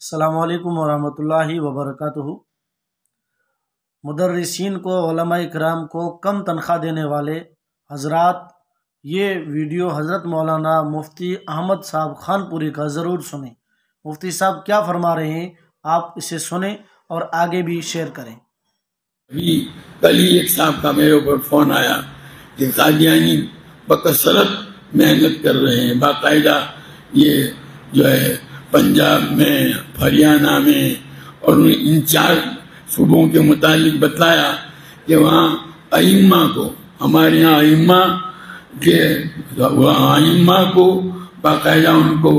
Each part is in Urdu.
السلام علیکم ورحمۃ اللہ وبرکاتہ۔ مدرسین کو، علماء کرام کو کم تنخواہ دینے والے حضرات، یہ ویڈیو حضرت مولانا مفتی احمد صاحب خان پوری کا ضرور سنیں۔ مفتی صاحب کیا فرما رہے ہیں، آپ اسے سنیں اور آگے بھی شیئر کریں۔ کل ہی ایک صاحب کا میرے اوپر فون آیا کہ قادیانی بکثرت محنت کر رہے ہیں، باقاعدہ یہ جو ہے پنجاب میں، ہریانہ میں اور ان 4 صوبوں کے متعلق بتلایا کہ وہاں ائمہ کو، ہمارے یہاں ائمہ کو باقاعدہ ان کو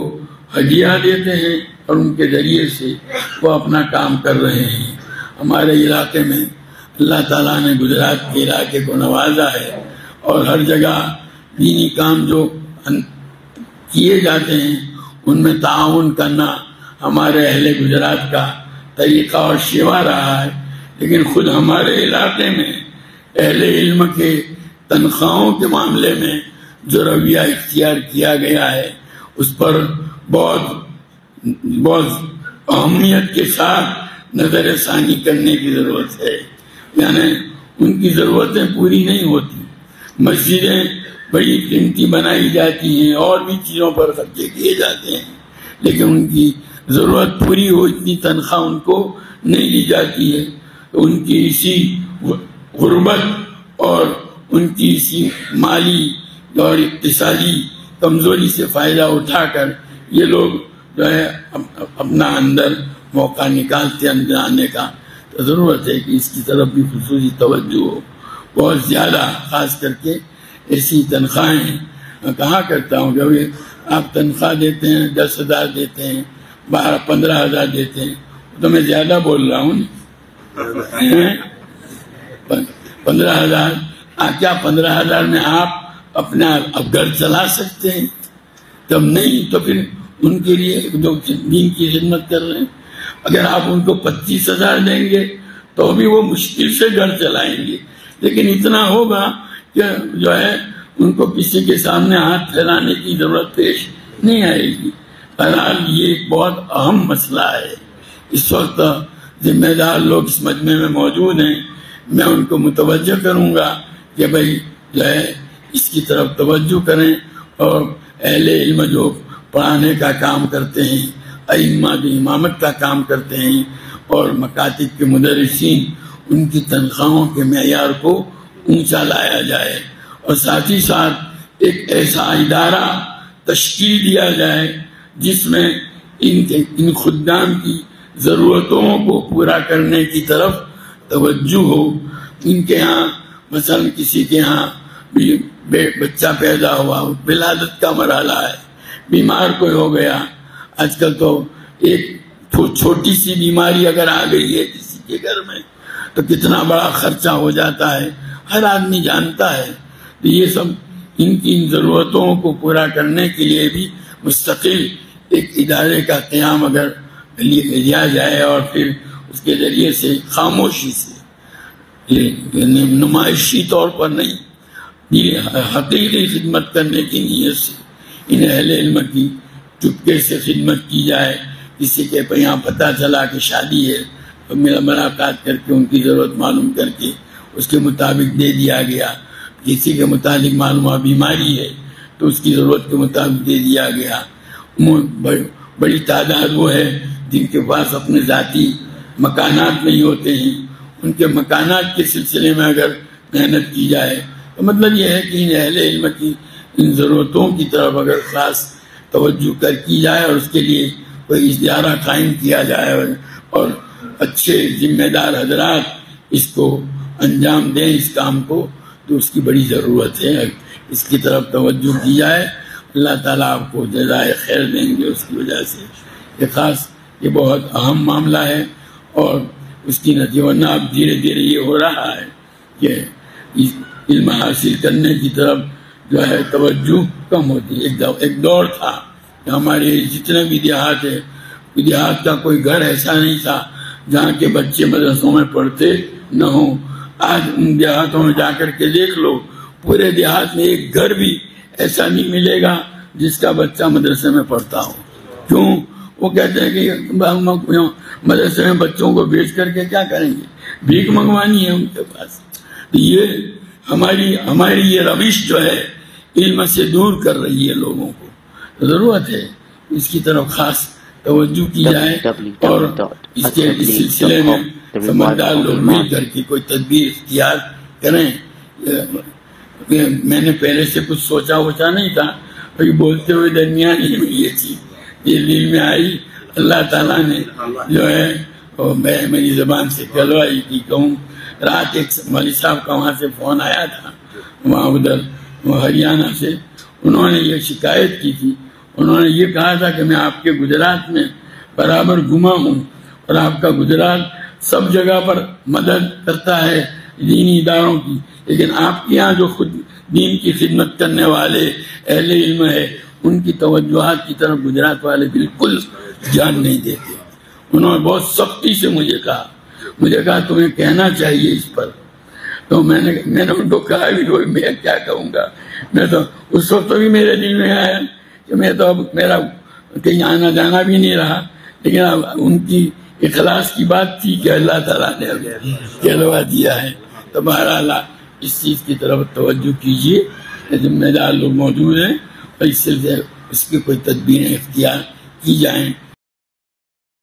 ہدیہ دیتے ہیں اور ان کے ذریعے سے وہ اپنا کام کر رہے ہیں۔ ہمارے علاقے میں اللہ تعالیٰ نے گجرات کے علاقے کو نوازا ہے اور ہر جگہ دینی کام جو کیے جاتے ہیں ان میں تعاون کرنا ہمارے اہل گجرات کا طریقہ اور شیوا رہا ہے، لیکن خود ہمارے علاقے میں اہل علم کے تنخواہوں کے معاملے میں جو رویہ اختیار کیا گیا ہے اس پر بہت اہمیت کے ساتھ نظر ثانی کرنے کی ضرورت ہے۔ یعنی ان کی ضرورتیں پوری نہیں ہوتی، مسجدیں بڑی قیمتی بنائی جاتی ہیں اور بھی چیزوں پر خرچے کیے جاتے ہیں، لیکن ان کی ضرورت پوری ہو اتنی تنخواہ ان کو نہیں دی جاتی ہے۔ تو ان کی اسی غربت اور ان کی اسی مالی اور اقتصادی کمزوری سے فائدہ اٹھا کر یہ لوگ جو ہے اپنا اندر موقع نکالتے اندر آنے کا۔ تو ضرورت ہے کہ اس کی طرف بھی خصوصی توجہ ہو، بہت زیادہ، خاص کر کے ایسی تنخواہیں۔ میں کہا کرتا ہوں کہ آپ تنخواہ دیتے ہیں 10,000 دیتے ہیں، 15,000 دیتے ہیں، تو میں زیادہ بول رہا ہوں 15,000، کیا 15,000 میں آپ اپنا اب گھر چلا سکتے ہیں؟ جب نہیں تو پھر ان کے لیے جو دین کی خدمت کر رہے ہیں، اگر آپ ان کو 25,000 دیں گے تو بھی وہ مشکل سے گھر چلائیں گے، لیکن اتنا ہوگا کہ جو ہے ان کو کسی کے سامنے ہاتھ پھیلانے کی ضرورت پیش نہیں آئے گی۔ بہرحال یہ ایک بہت اہم مسئلہ ہے۔ اس وقت ذمہ دار لوگ اس مجمع میں موجود ہیں، میں ان کو متوجہ کروں گا کہ بھائی جو ہے اس کی طرف توجہ کریں، اور اہل علم جو پڑھانے کا کام کرتے ہیں، ائمہ جو امامت کا کام کرتے ہیں، اور مکاتب کے مدرسین، ان کی تنخواہوں کے معیار کو اونچا لایا جائے، اور ساتھ ہی ساتھ ایک ایسا ادارہ تشکیل دیا جائے جس میں ان خدام کی ضرورتوں کو پورا کرنے کی طرف توجہ ہو۔ ان کے ہاں مثلا کسی کے ہاں بچہ پیدا ہوا، ولادت کا مرحلہ ہے، بیمار کوئی ہو گیا، آج کل تو ایک چھوٹی سی بیماری اگر آ گئی ہے کسی کے گھر میں تو کتنا بڑا خرچہ ہو جاتا ہے، ہر آدمی جانتا ہے۔ تو یہ سب ان کی ضرورتوں کو پورا کرنے کے لیے بھی مستقل ایک ادارے کا قیام اگر لیا جائے، اور پھر اس کے ذریعے سے خاموشی سے، نمائشی طور پر نہیں، حقیقی خدمت کرنے کی نیت سے ان اہل علم کی چپکے سے خدمت کی جائے۔ کسی کے یہاں پتہ چلا کہ شادی ہے تو میرا ملاقات کر کے ان کی ضرورت معلوم کر کے اس کے مطابق دے دیا گیا، کسی کے متعلق معلوم بیماری ہے تو اس کی ضرورت کے مطابق دے دیا گیا۔ بڑی تعداد وہ ہے جن کے پاس اپنے ذاتی مکانات نہیں ہوتے ہیں، ان کے مکانات کے سلسلے میں اگر محنت کی جائے تو مطلب یہ ہے کہ ان اہل علم کی ان ضرورتوں کی طرف اگر خاص توجہ کی جائے اور اس کے لیے کوئی ادارہ قائم کیا جائے اور اچھے ذمہ دار حضرات اس کو انجام دیں اس کام کو، تو اس کی بڑی ضرورت ہے، اس کی طرف توجہ کی جائے۔ اللہ تعالیٰ آپ کو جزائے خیر دیں گے اس کی وجہ سے۔ یہ بہت اہم معاملہ ہے، اور اس کی نتیجہ ورنہ اب دھیرے دھیرے یہ ہو رہا ہے کہ علم حاصل کرنے کی طرف جو ہے توجہ کم ہوتی ہے۔ ایک دور تھا کہ ہمارے جتنے بھی دیہات ہے، دیہات کا کوئی گھر ایسا نہیں تھا جہاں کے بچے مدرسوں میں پڑھتے نہ ہوں۔ آج ان دیہاتوں میں جا کر کے دیکھ لو، پورے دیہات میں ایک گھر بھی ایسا نہیں ملے گا جس کا بچہ مدرسے میں پڑھتا ہو۔ کیوں؟ وہ کہتے ہیں کہ مدرسے میں بچوں کو بیچ کر کے کیا کریں گے، بھیک منگوانی ہے ان کے پاس. یہ ہماری یہ روش جو ہے علم سے دور کر رہی ہے لوگوں کو. ضرورت ہے اس کی طرف خاص توجہ کی جائے اور اس سلسلے میں سمجھدار لوگ مل کر کے کوئی تدبیر اختیار کریں. میں نے پہلے سے کچھ سوچا نہیں تھا، بولتے ہوئے درمیان ہی میں یہ چیز یہ دل میں آئی. اللہ تعالیٰ نے جو ہے میری زبان سے کہلوائی کی کہوں. رات ایک مولوی صاحب کا وہاں سے فون آیا تھا، وہاں ادھر ہریانہ سے. انہوں نے یہ شکایت کی تھی، انہوں نے یہ کہا تھا کہ میں آپ کے گجرات میں برابر گھما ہوں اور آپ کا گجرات سب جگہ پر مدد کرتا ہے دینی اداروں کی، لیکن آپ کے یہاں جو خود دین کی خدمت کرنے والے اہل علم ہے ان کی توجہات کی طرف گجرات والے بالکل دھیان نہیں دیتے. انہوں نے بہت سختی سے مجھے کہا تمہیں کہنا چاہیے اس پر. تو میں نے ان کو کہا بھی میں کیا کہوں گا. میں تو اس وقت بھی میرے دل میں آیا کہ میں تو اب میرا کہیں آنا جانا بھی نہیں رہا، لیکن اب ان کی اخلاص کی بات تھی کہ اللہ تعالیٰ نے کہلوا دیا ہے. تو بہرحال اس چیز کی طرف توجہ کیجیے، ذمہ دار لوگ موجود ہیں اور اس سے اس کی کوئی تدبیریں اختیار کی جائیں.